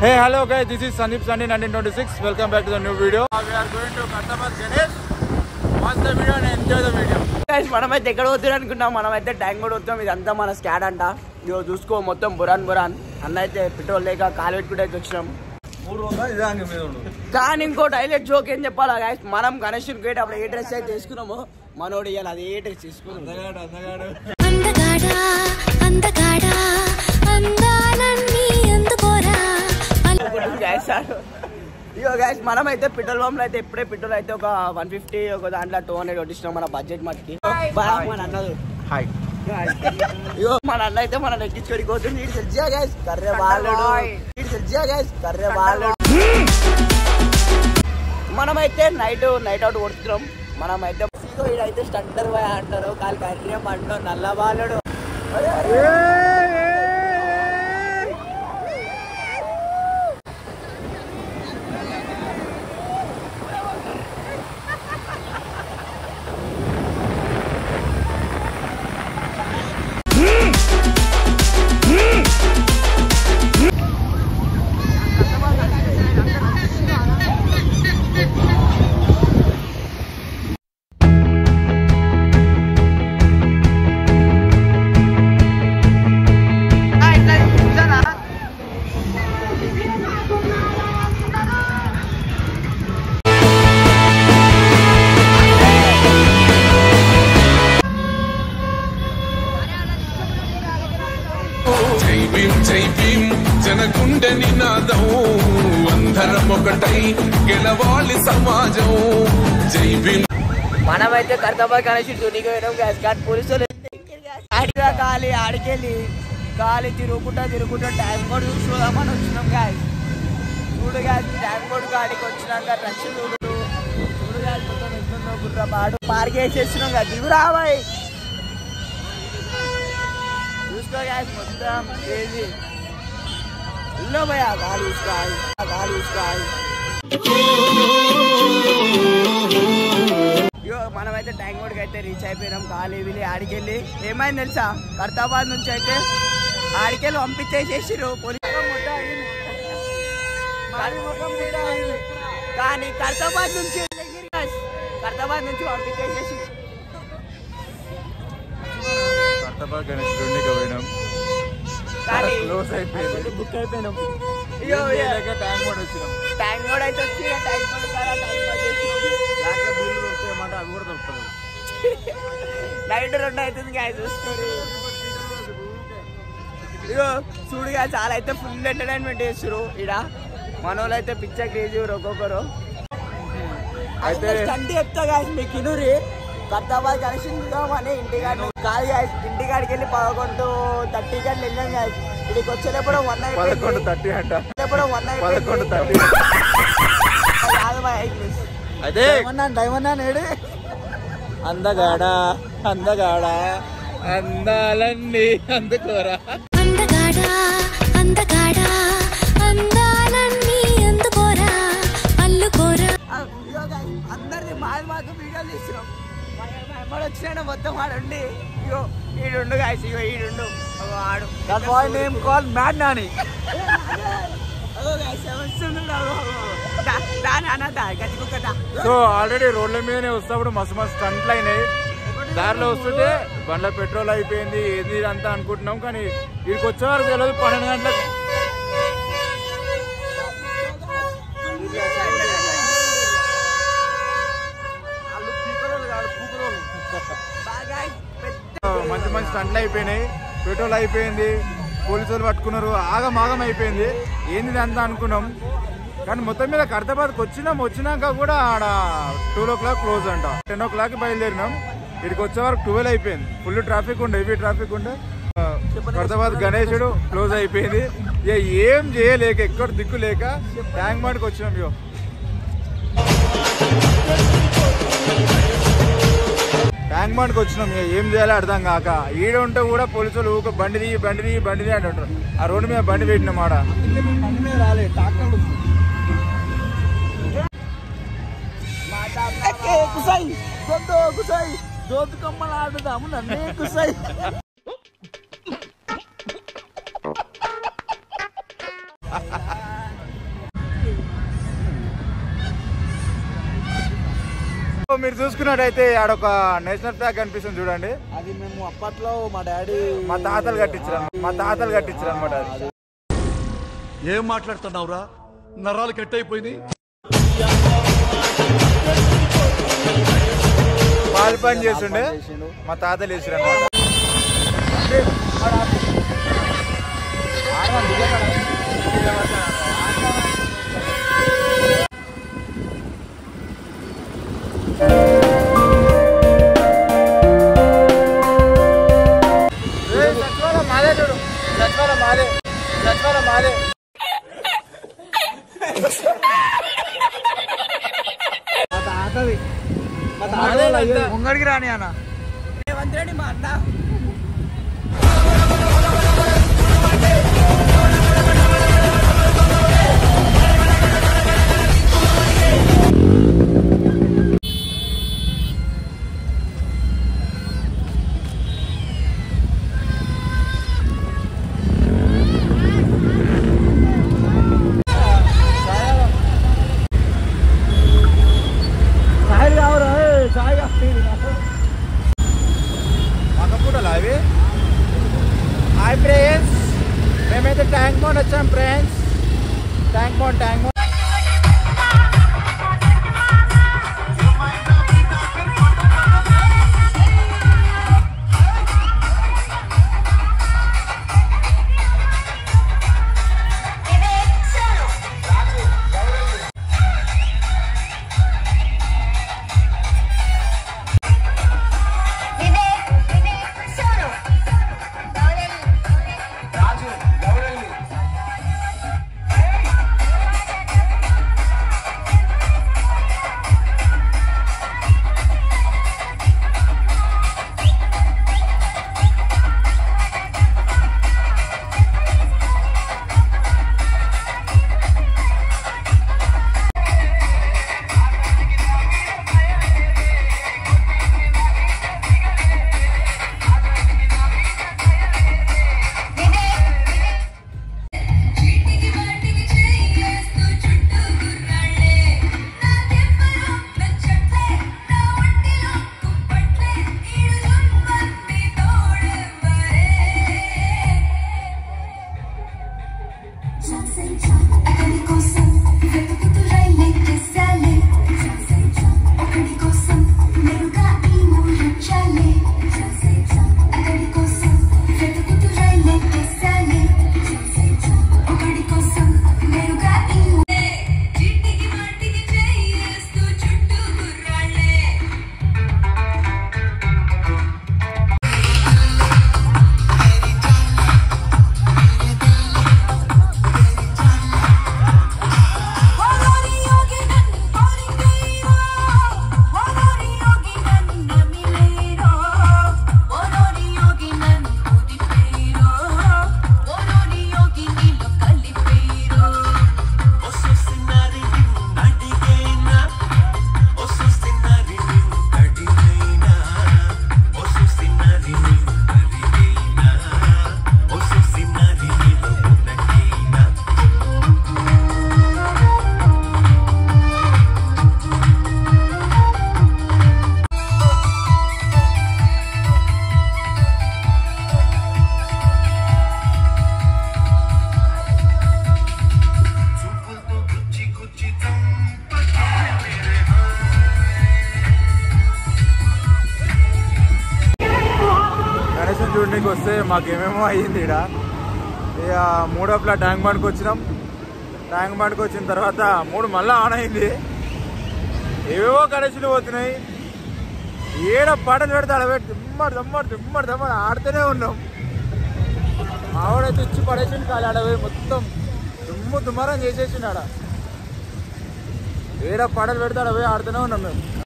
Hey, hello guys, this is Sandeep Sunday 1926. Welcome back to the new video. We are going to Kartabad Ganesh. Watch the video and enjoy the video. Guys, మనమైతే ఎక్కడ పోతున్నా అనుకుంటాం. మనమైతే tank కూడా వస్తాం. ఇదంతా మన scared అంట. ఇగో చూసుకో మొత్తం బురాన్ అన్న అయితే పెట్రోల్ లేక కాలు పెట్టుకుంటే వచ్చినాం. కానీ ఇంకోటి హైలైట్ జోక్ ఏం చెప్పాలా గైస్, మనం గణేష్ గేట్ అప్పుడు ఏ డ్రెస్ అయితే తీసుకున్నామో మనోడు ఇవాళ అది ఏ డ్రెస్ తీసుకున్నాం. ఇగో గైస్ మనమైతే పెట్రోల్ పంప్ లో అయితే ఇప్పుడే పెట్రోల్ అయితే ఒక 150 ఒక దాంట్లో 200 కొట్టిస్తున్నాం మన బడ్జెట్ మట్టికి. మన అన్నది హాయ్ ఇగో మన అన్న అయితే మన ఎక్కించుకోడికి పోతుంది. ఇటు తెచ్చియా గైస్ కర్రే బాలుడు, ఇటు తెచ్చియా గైస్ కర్రే బాలుడు. మనమైతే నైట్ అవుట్ కొడుతున్నాం. మనమైతే ఇదైతే స్టంటర్ బాయ్ అంటారు, కాలు కర్రే అంటారు నల్ల బాలుడు. జనగుండె నినాదం అందరం ఒకటై గెలవాలి సమాజం. జై భీమ్. మనమైతే కర్తాబాద్ గణేష్ తునికి పోయినాం. గ్యాస్ కార్డ్ పోలీసులు ఆడిగా గాలి ఆడికెళ్ళి గాలి తిరుగుకుంటా ట్యాంక్ బోర్డు చూసుకుందామని వచ్చినాం. గ్యాస్ చూడు గ్యాస్ ట్యాంక్ బోర్డు గాడికి వచ్చినాక రష్ చూడు గ్యాస్ మొత్తం ఎట్లుందో గుర్ర పాడు పార్క్ వేసేస్తున్నాం. కదా దిగు రాబాయి చూసుకో గ్యాస్ మొత్తం ఏది ఇల్లో భయ గాలి చూసుకోవాలి. మనమైతే ట్యాంక్ బోర్డ్కి అయితే రీచ్ అయిపోయినాం. గాలి వీలి ఆడికెళ్ళి ఏమైంది తెలుసా, కర్తాబాద్ నుంచి అయితే ఆడికెళ్ళి పంపించేసేసిరు పోలీసు. కానీ కర్తాబాద్ నుంచి పంపించేసేసి కర్తాబాద్ గణేష్ పోయినాం. బుక్ అయిపోయినాం. ట్యాంక్ బోర్డ్ వచ్చినాం. ట్యాంక్ బోర్డ్ అయితే వచ్చి ట్యాంక్ బోర్డ్ అవి కూడా దొరుకుతుంది. నైట్ 2 అవుతుంది గాయ చూసుకోరు. ఇగో చూడుగా చాలా అయితే ఫుల్ ఎంటర్టైన్మెంట్ చేస్తారు ఇక్కడ. మన వాళ్ళు అయితే పిచ్చర్ క్రేజీ ఒక్కొక్కరు అయితే స్టంట్ చెప్తా గాయ మీకు ఇనురి. కర్తాబాద్ కలిసిందామని ఇంటికాడికి వెళ్ళి 11:30 గంటలు వెళ్ళాం గాయ. ఇక్కడికి వచ్చేటప్పుడు 11:30 అంట. అదే డైమన్నా నేడు అందగాడా అందాలన్నీ అందుకోరా. అందరిది మాకు వీడియోలు తీస్తున్నాం. వచ్చినా మొత్తం వాడుండి ఇగో ఈడుండు గాయస్, ఇగో ఈడుండు ఆడు name call mad Nani. So already రోడ్ల మీదనే వస్తాప్పుడు మస్తు స్టంట్లు అయినాయి. దారిలో వస్తుంటే బండ్ల పెట్రోల్ అయిపోయింది ఏది అంతా అనుకుంటున్నాం. కానీ వీడికి వచ్చే వరకు తెలియదు 12 గంటలకు. మంచి స్టంట్లు అయిపోయినాయి. పెట్రోల్ అయిపోయింది, పోలీసులు పట్టుకున్నారు, ఆగం అయిపోయింది. ఏంది అంతా అనుకున్నాం. కానీ మొత్తం మీద కర్తాబాద్కి వచ్చినాక కూడా ఆడ 2 o'clock క్లోజ్ అంట. 10 o'clock బయలుదేరినాం. ఇక్కడికి వచ్చే వరకు 12 అయిపోయింది. ఫుల్ ట్రాఫిక్ ఉండే, హెవీ ట్రాఫిక్ ఉండే. కర్తాబాద్ గణేశుడు క్లోజ్ అయిపోయింది. ఇక ఏం చేయలేక ఎక్కడ దిక్కు లేక ట్యాంక్ బండ్కి వచ్చినాం. ఇగో ట్యాంక్ బండ్కి వచ్చినాం. ఏం చేయాలో అర్థం కాక ఈడ ఉంటే కూడా పోలీసులు ఊక బండిది అంటుంటారు. ఆ రోడ్డు మీద బండి పెట్టినాం. ఆడ దోతుకమ్మలు ఆడుదాము నన్నే కుసాయి. మీరు చూసుకున్నట్టయితే ఆడొక నేషనల్ ఫ్లాగ్ కనిపిస్తుంది చూడండి. అది మేము అప్పట్లో మా డాడీ మా తాతలు కట్టించారు అనమాట. అది ఏం మాట్లాడుతున్నావురా? నరాలు కట్ అయిపోయింది. పాలు పని చేస్తుండే మా తాతలు వేసారు అనమాట. ముంగడికి రాని అన్న రేవంత్ రెడ్డి మా అన్న. అవి హాయ్ ఫ్రెండ్స్, మేమైతే ట్యాంక్ బండ్ వచ్చాం ఫ్రెండ్స్. ట్యాంక్ బండ్ చూడడానికి వస్తే మాకేమేమో అయ్యింది. ఇక్కడ ఇక మూడోప్లా ట్యాంక్ బండ్కి వచ్చినాం. ట్యాంక్ బండ్కి వచ్చిన తర్వాత మళ్ళీ ఆన్ అయింది. ఏవేవో గణేషులు పోతున్నాయి. ఏడ పాటలు పెడితే అడబెట్టి దిమ్మడి ఆడుతూనే ఉన్నాం. ఆవిడైతే ఇచ్చి పడేసింది కాదు. ఆడపోయి మొత్తం దుమ్మారం చేసేసిండు. ఆడ ఏడ పాటలు పెడితే అడపోయి ఆడుతూనే ఉన్నాం మేము.